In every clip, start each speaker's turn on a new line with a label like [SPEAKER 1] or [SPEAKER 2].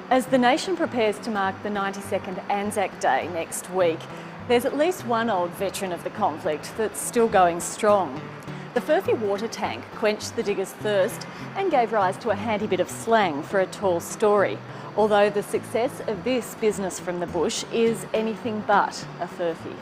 [SPEAKER 1] As the nation prepares to mark the 92nd Anzac Day next week, there's at least one old veteran of the conflict that's still going strong. The Furphy water tank quenched the diggers' thirst and gave rise to a handy bit of slang for a tall story, although the success of this business from the bush is anything but a Furphy.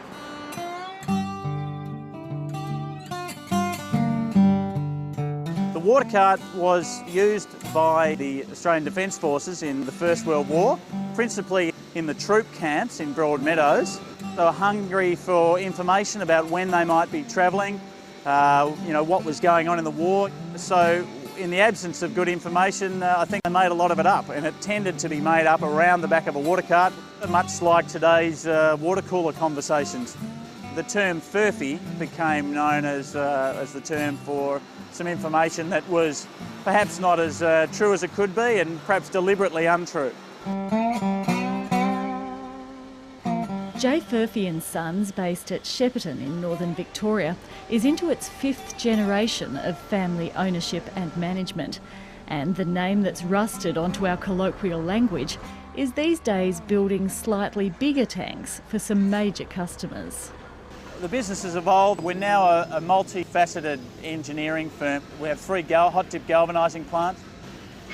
[SPEAKER 2] The water cart was used by the Australian Defence Forces in the First World War, principally in the troop camps in Broadmeadows. They were hungry for information about when they might be travelling, what was going on in the war. So in the absence of good information, I think they made a lot of it up, and it tended to be made up around the back of a water cart, much like today's water cooler conversations. The term Furphy became known as the term for some information that was perhaps not as true as it could be, and perhaps deliberately untrue.
[SPEAKER 1] J. Furphy and Sons, based at Shepparton in northern Victoria, is into its 5th generation of family ownership and management. And the name that's rusted onto our colloquial language is these days building slightly bigger tanks for some major customers.
[SPEAKER 2] The business has evolved. We're now a multifaceted engineering firm. We have 3 hot dip galvanising plants.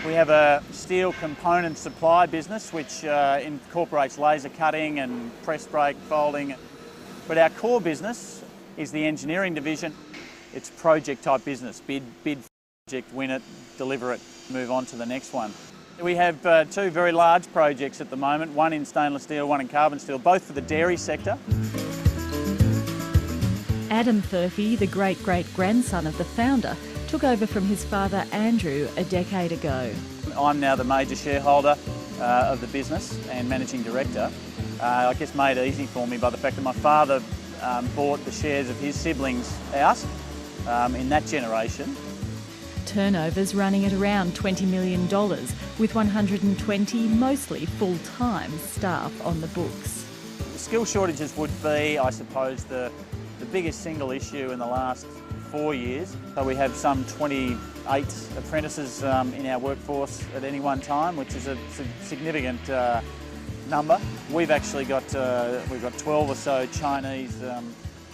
[SPEAKER 2] We have a steel component supply business which incorporates laser cutting and press brake folding. But our core business is the engineering division. It's project type business. Bid project, win it, deliver it, move on to the next one. We have 2 very large projects at the moment, one in stainless steel, one in carbon steel, both for the dairy sector.
[SPEAKER 1] Adam Furphy, the great-great-grandson of the founder, took over from his father Andrew a decade ago.
[SPEAKER 2] I'm now the major shareholder of the business and managing director. I guess made it easy for me by the fact that my father bought the shares of his siblings out in that generation.
[SPEAKER 1] Turnovers running at around $20 million, with 120 mostly full-time staff on the books.
[SPEAKER 2] The skill shortages would be, I suppose, the biggest single issue in the last 4 years. So we have some 28 apprentices in our workforce at any one time, which is a significant number. We've actually got 12 or so Chinese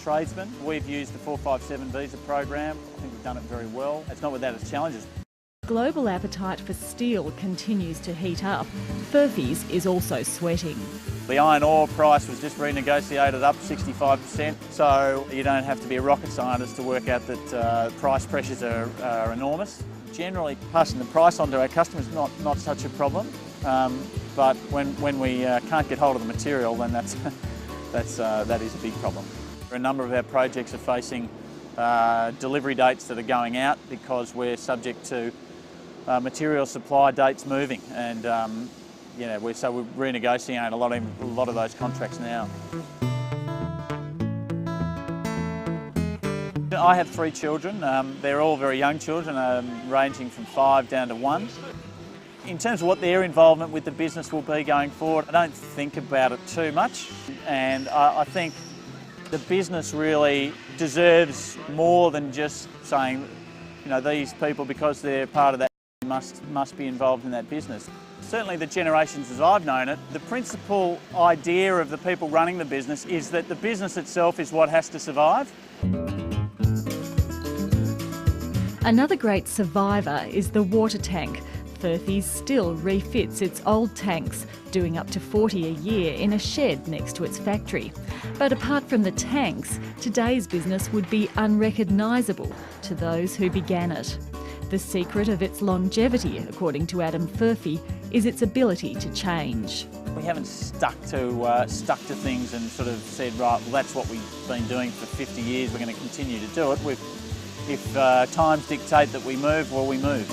[SPEAKER 2] tradesmen. We've used the 457 visa program. I think we've done it very well. It's not without its challenges.
[SPEAKER 1] Global appetite for steel continues to heat up. Furphy's is also sweating.
[SPEAKER 2] The iron ore price was just renegotiated up 65%, so you don't have to be a rocket scientist to work out that price pressures are enormous. Generally, passing the price on to our customers is not such a problem, but when we can't get hold of the material, then that is a big problem. A number of our projects are facing delivery dates that are going out because we're subject to material supply dates moving, and we're renegotiating a lot of those contracts now. I have 3 children. They're all very young children, ranging from 5 down to 1. In terms of what their involvement with the business will be going forward, I don't think about it too much, and I think the business really deserves more than just saying, these people, because they're part of that, must be involved in that business. Certainly the generations as I've known it, the principal idea of the people running the business is that the business itself is what has to survive.
[SPEAKER 1] Another great survivor is the water tank. Furphy's still refits its old tanks, doing up to 40 a year in a shed next to its factory. But apart from the tanks, today's business would be unrecognisable to those who began it. The secret of its longevity, according to Adam Furphy, is its ability to change.
[SPEAKER 2] We haven't stuck to things and sort of said, right, well, that's what we've been doing for 50 years, we're going to continue to do it. If times dictate that we move, well, we move.